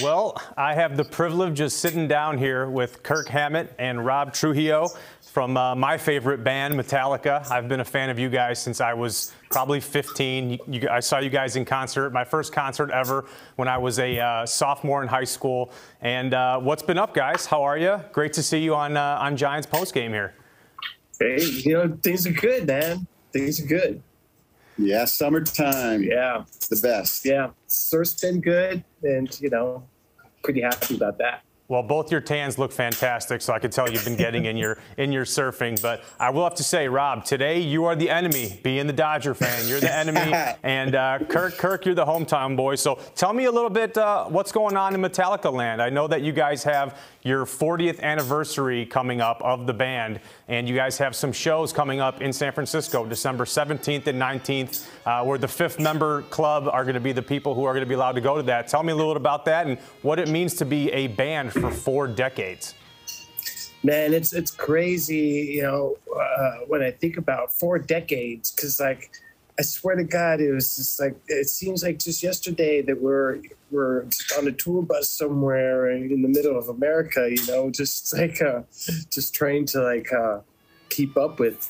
Well, I have the privilege of sitting down here with Kirk Hammett and Rob Trujillo from my favorite band, Metallica. I've been a fan of you guys since I was probably 15. I saw you guys in concert, my first concert ever, when I was a sophomore in high school. And what's been up, guys? How are you? Great to see you on Giants postgame here. Hey, things are good, man. Things are good. Yeah, summertime. Yeah. It's the best. Yeah. Surf's been good, and, pretty happy about that. Well, both your tans look fantastic, so I can tell you've been getting in your surfing. But I will have to say, Rob, today you are the enemy. Being the Dodger fan, you're the enemy. And Kirk, you're the hometown boy. So tell me a little bit what's going on in Metallica land. I know that you guys have your 40th anniversary coming up of the band, and you guys have some shows coming up in San Francisco, December 17th and 19th, where the 5th member club are going to be the people who are going to be allowed to go to that. Tell me a little bit about that and what it means to be a band for 4 decades. Man, it's crazy, when I think about 4 decades, because I swear to God, it was just it seems like just yesterday that we're just on a tour bus somewhere in the middle of America, just trying to keep up with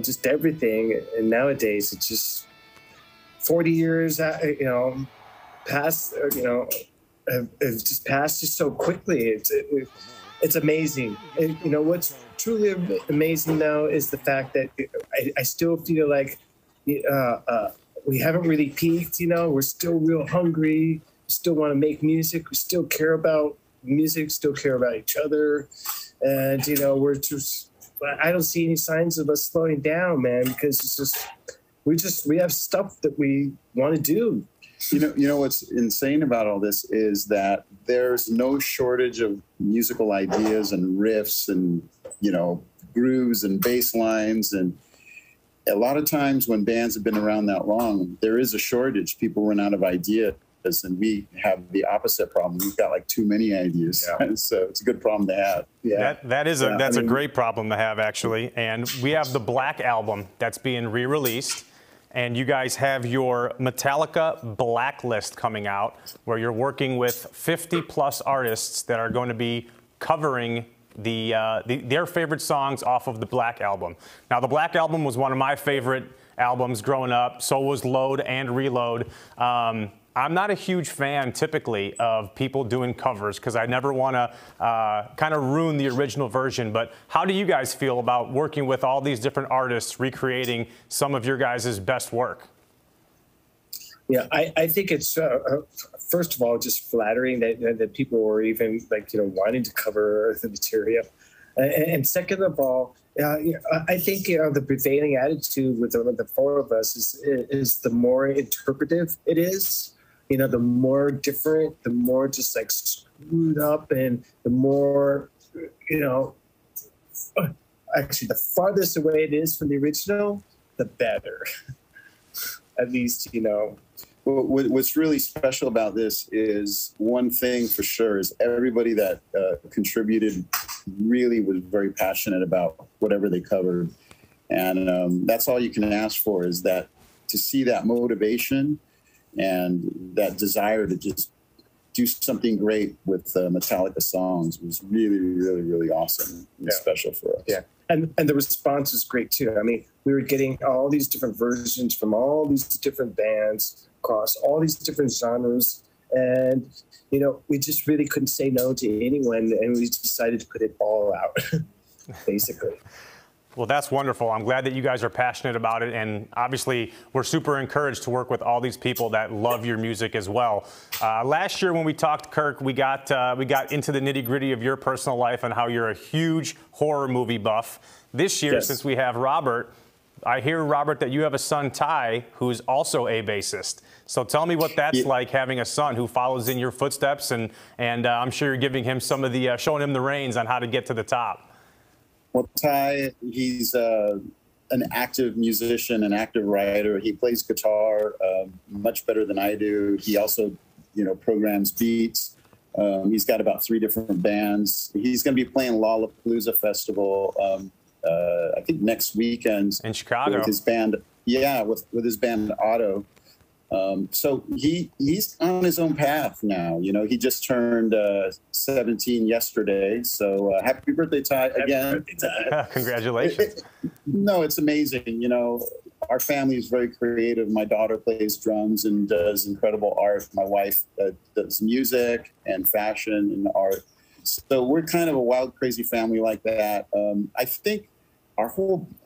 just everything. And nowadays it's just 40 years, past, have just passed just so quickly. It's amazing. And, what's truly amazing now is the fact that I still feel like we haven't really peaked. We're still real hungry. We still want to make music. We still care about music. Still care about each other. And we're just. I don't see any signs of us slowing down, man. Because it's just we have stuff that we want to do. You know what's insane about all this is that there's no shortage of musical ideas and riffs and grooves and bass lines, and a lot of times when bands have been around that long, there is a shortage. People run out of ideas, and we have the opposite problem. We've got too many ideas, so it's a good problem to have. Yeah, that's a great problem to have, actually. And we have the Black Album that's being re-released. And you guys have your Metallica Blacklist coming out, where you're working with 50-plus artists that are going to be covering their favorite songs off of the Black Album. Now, the Black Album was one of my favorite albums growing up. So was Load and Reload. I'm not a huge fan, typically, of people doing covers because I never want to kind of ruin the original version. But how do you guys feel about working with all these different artists, recreating some of your guys' best work? Yeah, I think it's, first of all, just flattering that people were even, wanting to cover the material. And second of all, I think the prevailing attitude with the 4 of us is the more interpretive it is. The more different, the more just screwed up, and the more, actually the farthest away it is from the original, the better. At least, Well, what's really special about this is one thing for sure is everybody that contributed really was very passionate about whatever they covered. And that's all you can ask for, is that to see that motivation and that desire to just do something great with Metallica songs was really, really, really awesome and special for us. Yeah. And the response is great, too. I mean, we were getting all these different versions from all these different bands across all these different genres. And, we just really couldn't say no to anyone. And we decided to put it all out, basically. Well, that's wonderful. I'm glad that you guys are passionate about it. And obviously, we're super encouraged to work with all these people that love your music as well. Last year when we talked, Kirk, we got into the nitty-gritty of your personal life and how you're a huge horror movie buff. This year, since we have Robert, I hear, Robert, that you have a son, Ty, who's also a bassist. So tell me what that's like, having a son who follows in your footsteps, and I'm sure you're giving him some of the, showing him the reins on how to get to the top. Well, Ty, he's an active musician, an active writer. He plays guitar much better than I do. He also, programs beats. He's got about 3 different bands. He's going to be playing Lollapalooza Festival, I think next weekend. In Chicago. With his band, with his band Otto. So he's on his own path now. You know, he just turned 17 yesterday. So happy birthday, Ty, again. Congratulations. No, it's amazing. You know, our family is very creative. My daughter plays drums and does incredible art. My wife does music and fashion and art. So we're kind of a wild, crazy family like that. I think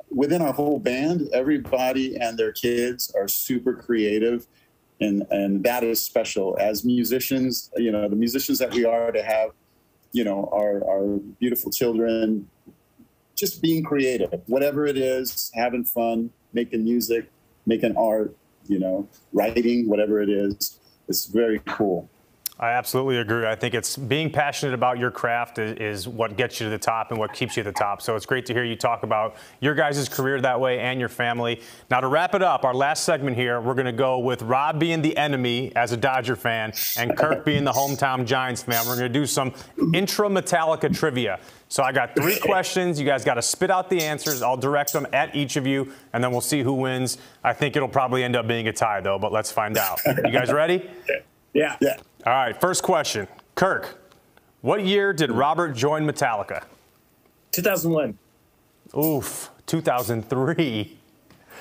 within our whole band, everybody and their kids are super creative. And that is special as musicians, you know, the musicians that we are, to have, you know, our beautiful children just being creative, whatever it is, having fun, making music, making art, you know, writing, whatever it is. It's very cool. I absolutely agree. I think it's being passionate about your craft is what gets you to the top and what keeps you at the top. So it's great to hear you talk about your guys' career that way and your family. Now, to wrap it up, our last segment here, we're going to go with Rob being the enemy as a Dodger fan and Kirk being the hometown Giants fan. We're going to do some intra-Metallica trivia. So I got 3 questions. You guys got to spit out the answers. I'll direct them at each of you, and then we'll see who wins. I think it'll probably end up being a tie, though, but let's find out. You guys ready? Yeah. All right, first question. Kirk, what year did Robert join Metallica? 2001. Oof, 2003.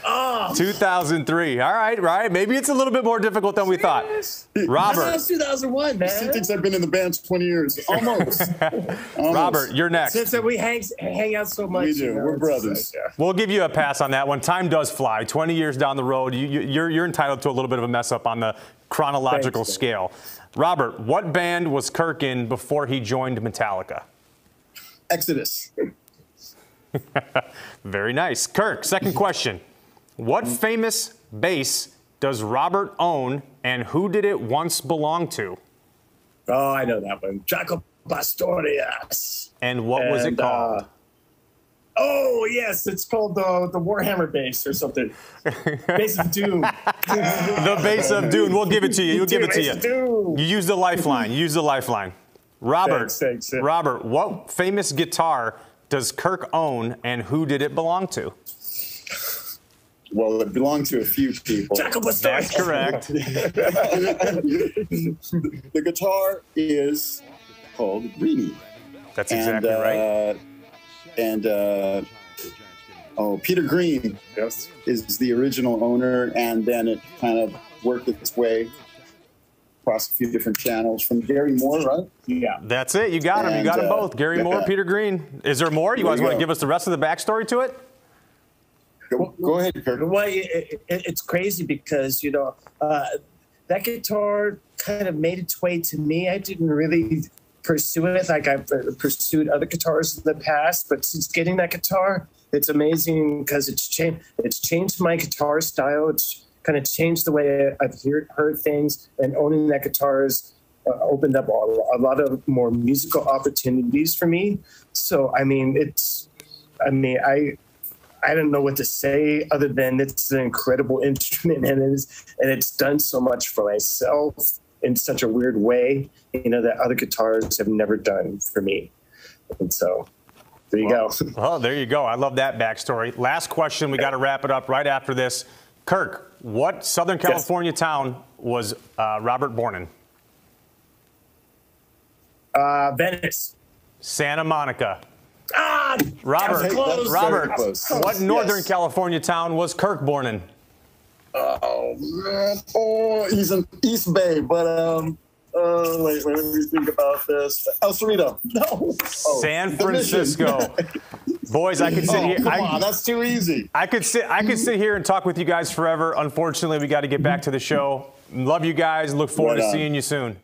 Oh. 2003. All right. Maybe it's a little bit more difficult than we thought. Robert. That was 2001, man. He thinks I've been in the band 20 years. Almost. Robert, you're next. Since we hang out so much. We do. We're brothers. Like, yeah. We'll give you a pass on that one. Time does fly. 20 years down the road, you're entitled to a little bit of a mess up on the chronological scale. Robert, what band was Kirk in before he joined Metallica? Exodus. Very nice. Kirk, second question. What famous bass does Robert own, and who did it once belong to? Oh, I know that one. Jaco Pastorius. And what was it called? Oh, yes, it's called the Warhammer bass or something. Bass of Doom. The bass of Doom. We'll give it to you. You use the lifeline. Robert, thanks. Robert, what famous guitar does Kirk own, and who did it belong to? Well, it belonged to a few people. That's correct. The guitar is called Greenie. That's exactly right. Peter Green is the original owner, and then it kind of worked its way across a few different channels from Gary Moore, right? Yeah. That's it. You got him. You got them both. Gary Moore, Peter Green. Is there more? You guys want to give us the rest of the backstory to it? Go ahead, Kirk. Well, it's crazy because, you know, that guitar kind of made its way to me. I didn't really pursue it like I've pursued other guitars in the past, but since getting that guitar, it's amazing because it's changed my guitar style. It's kind of changed the way I've heard things, and owning that guitar has opened up a lot of more musical opportunities for me. So, I don't know what to say other than it's an incredible instrument, and it's done so much for myself in such a weird way, you know, that other guitars have never done for me. And so there you go. Oh, there you go. I love that backstory. Last question. We got to wrap it up right after this. Kirk, what Southern California town was Robert born in? Venice. Santa Monica. Robert, what Northern California town was Kirk born in? He's in East Bay, but wait, let me think about this. El Cerrito. No. San Francisco. Boys, I could sit here. Come on, that's too easy. I could sit here and talk with you guys forever. Unfortunately, we got to get back to the show. Love you guys. Look forward to seeing you soon.